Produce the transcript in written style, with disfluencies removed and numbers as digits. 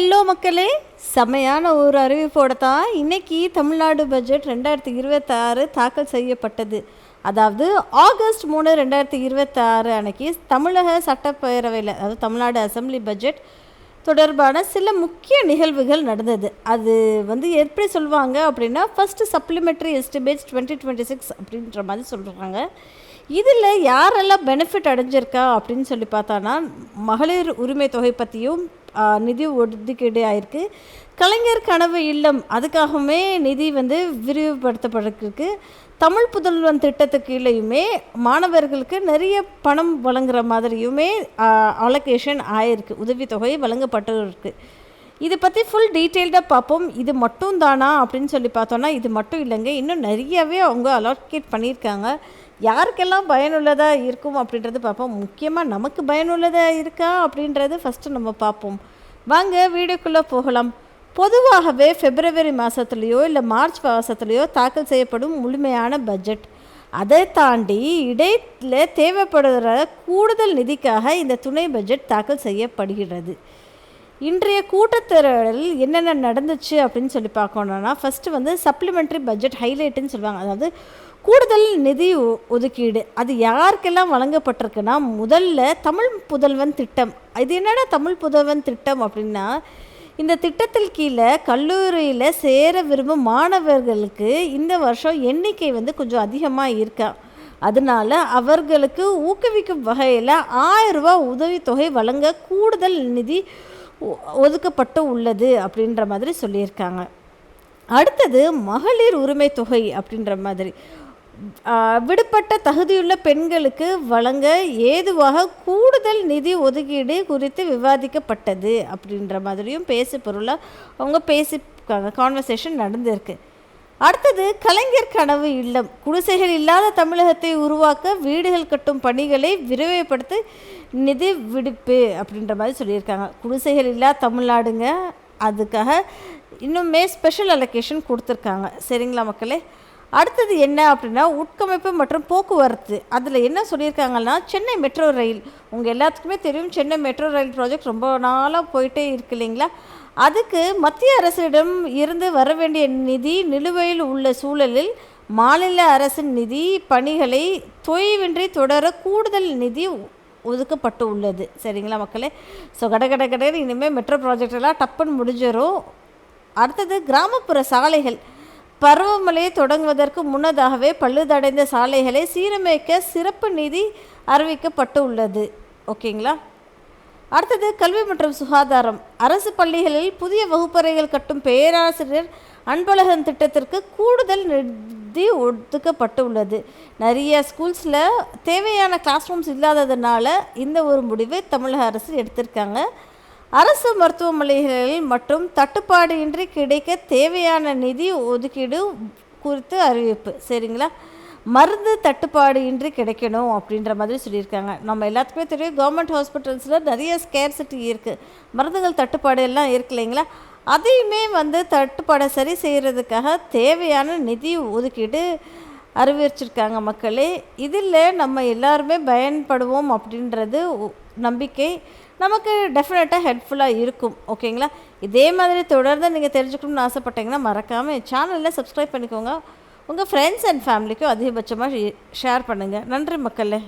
Hello மக்களே, செமையான ஒரு அறிவிப்போடு தான் இன்றைக்கி தமிழ்நாடு பட்ஜெட் 2026 தாக்கல் செய்யப்பட்டது. அதாவது ஆகஸ்ட் 3, 2026 அன்னைக்கு தமிழக சட்டப்பேரவையில், அதாவது தமிழ்நாடு அசம்பிளி பட்ஜெட் தொடர்பான சில முக்கிய நிகழ்வுகள் நடந்தது. அது எப்படி சொல்லுவாங்க அப்படின்னா, ஃபஸ்ட்டு சப்ளிமெண்ட்ரி எஸ்டிமேட்ஸ் 2026 அப்படின்ற மாதிரி சொல்கிறாங்க. இதில் யாரெல்லாம் பெனிஃபிட் அடைஞ்சிருக்கா அப்படின்னு சொல்லி பார்த்தானா, மகளிர் உரிமை தொகை பற்றியும் நிதி ஒதுக்கீடு ஆயிருக்கு. கலைஞர் கனவு இல்லம் அதுக்காகவுமே நிதி விரிவுபடுத்தப்பட்டிருக்கு. தமிழ் புதல்வன் திட்டத்துக்கு கீழேயுமே மாணவர்களுக்கு நிறைய பணம் வழங்குகிற மாதிரியுமே அலோகேஷன் ஆயிருக்கு, உதவித்தொகை வழங்கப்பட்டு இருக்குது. இதை பற்றி ஃபுல் டீட்டெயில்டாக பார்ப்போம். இது மட்டும் தானா அப்படின்னு சொல்லி பார்த்தோன்னா, இது மட்டும் இல்லைங்க, இன்னும் நிறையவே அவங்க அலோகேட் பண்ணியிருக்காங்க. யாருக்கெல்லாம் பயனுள்ளதாக இருக்கும் அப்படின்றது பார்ப்போம். முக்கியமாக நமக்கு பயனுள்ளதாக இருக்கா அப்படின்றது ஃபஸ்ட்டு நம்ம பார்ப்போம். வாங்க வீடியோக்குள்ளே போகலாம். பொதுவாகவே பிப்ரவரி மாதத்துலேயோ இல்லை மார்ச் மாதத்துலேயோ தாக்கல் செய்யப்படும் முழுமையான பட்ஜெட். அதை தாண்டி இடையில் தேவைப்படுகிற கூடுதல் நிதிக்காக இந்த துணை பட்ஜெட் தாக்கல் செய்யப்படுகிறது. இன்றைய கூட்டத்தொடரில் என்னென்ன நடந்துச்சு அப்படின்னு சொல்லி பார்க்கணுன்னா, ஃபஸ்ட்டு சப்ளிமெண்ட்ரி பட்ஜெட் ஹைலைட்டுன்னு சொல்லுவாங்க. அதாவது கூடுதல் நிதி ஒதுக்கீடு அது யாருக்கெல்லாம் வழங்கப்பட்டிருக்குன்னா, முதல்ல தமிழ் புதல்வன் திட்டம். இது என்னடா தமிழ் புதல்வன் திட்டம் அப்படின்னா, இந்த திட்டத்தில் கீழே கல்லூரியில் சேர விரும்பும் மாணவர்களுக்கு இந்த வருஷம் எண்ணிக்கை கொஞ்சம் அதிகமாக இருக்கா. அதனால் அவர்களுக்கு ஊக்குவிக்கும் வகையில் 1000 ரூபா உதவித்தொகை வழங்க கூடுதல் நிதி ஒதுக்கப்பட்டு உள்ளது அப்படின்ற மாதிரி சொல்லியிருக்காங்க. அடுத்தது மகளிர் உரிமை தொகை அப்படின்ற மாதிரி விடுபட்ட தகுதியுள்ள பெண்களுக்கு வழங்க ஏதுவாக கூடுதல் நிதி ஒதுக்கீடு குறித்து விவாதிக்கப்பட்டது அப்படின்ற மாதிரியும் பேசு பொருளாக அவங்க பேசியிருக்காங்க, கான்வர்சேஷன் நடந்திருக்கு. அடுத்தது கலைஞர் கனவு இல்லம். குடிசைகள் இல்லாத தமிழகத்தை உருவாக்க வீடுகள் கட்டும் பணிகளை விரைவுபடுத்த நிதி விடுப்பு அப்படின்ற மாதிரி சொல்லியிருக்காங்க. குடிசைகள் இல்லாத தமிழ்நாடுங்க, அதுக்காக இன்னுமே ஸ்பெஷல் அலோகேஷன் கொடுத்துருக்காங்க. சரிங்களா மக்களே? அடுத்தது என்ன அப்படின்னா, உட்கமைப்பு மற்றும் போக்குவரத்து. அதில் என்ன சொல்லியிருக்காங்கன்னா, சென்னை மெட்ரோ ரயில். உங்கள் எல்லாத்துக்குமே தெரியும், சென்னை மெட்ரோ ரயில் ப்ராஜெக்ட் ரொம்ப நாளாக போயிட்டே இருக்கு இல்லைங்களா? அதுக்கு மத்திய அரசிடம் இருந்து வர வேண்டிய நிதி நிலுவையில் உள்ள சூழலில் மாநில அரசின் நிதி பணிகளை தொய்வின்றி தொடர கூடுதல் நிதி ஒதுக்கப்பட்டு உள்ளது. சரிங்களா மக்களே? ஸோ கடை இனிமேல் மெட்ரோ ப்ராஜெக்டெல்லாம் டப்புன்னு முடிஞ்சிடும். அடுத்தது கிராமப்புற சாலைகள். பருவமழையை தொடங்குவதற்கு முன்னதாகவே பழுதடைந்த சாலைகளை சீரமைக்க சிறப்பு நிதி அறிவிக்கப்பட்டு உள்ளது. ஓகேங்களா? அடுத்தது கல்வி மற்றும் சுகாதாரம். அரசு பள்ளிகளில் புதிய வகுப்பறைகள் கட்டும் பேராசிரியர் அன்பழகன் திட்டத்திற்கு கூடுதல் நிதி ஒதுக்கப்பட்டு உள்ளது. நிறைய ஸ்கூல்ஸில் தேவையான கிளாஸ் ரூம்ஸ் இல்லாததுனால இந்த ஒரு முடிவை தமிழக அரசு எடுத்திருக்காங்க. அரசு மருத்துவமனைகளில் மற்றும் தட்டுப்பாடு இன்றி கிடைக்க தேவையான நிதி ஒதுக்கீடு குறித்து அறிவிப்பு. சரிங்களா? மருந்து தட்டுப்பாடு இன்றி கிடைக்கணும் அப்படின்ற மாதிரி சொல்லியிருக்காங்க. நம்ம எல்லாத்துக்குமே தெரியும், கவர்மெண்ட் ஹாஸ்பிட்டல்ஸில் நிறைய ஸ்கேர்சிட்டி இருக்குது, மருந்துகள் தட்டுப்பாடு எல்லாம் இருக்கு இல்லைங்களா? அதையுமே தட்டுப்பாடை சரி செய்கிறதுக்காக தேவையான நிதி ஒதுக்கீடு அறிவிச்சிருக்காங்க மக்களே. இதில் நம்ம எல்லாருமே பயன்படுவோம் அப்படின்றது நம்பிக்கை நமக்கு டெஃபினட்டாக ஹெல்ப்ஃபுல்லாக இருக்கும். ஓகேங்களா? இதே மாதிரி தொடர்ந்து நீங்கள் தெரிஞ்சுக்கணும்னு ஆசைப்பட்டீங்கன்னா மறக்காமல் சேனலில் சப்ஸ்கிரைப் பண்ணிக்கோங்க. உங்கள் ஃப்ரெண்ட்ஸ் அண்ட் ஃபேமிலிக்கும் அதிகபட்சமாக ஷேர் பண்ணுங்கள். நன்றி மக்களே.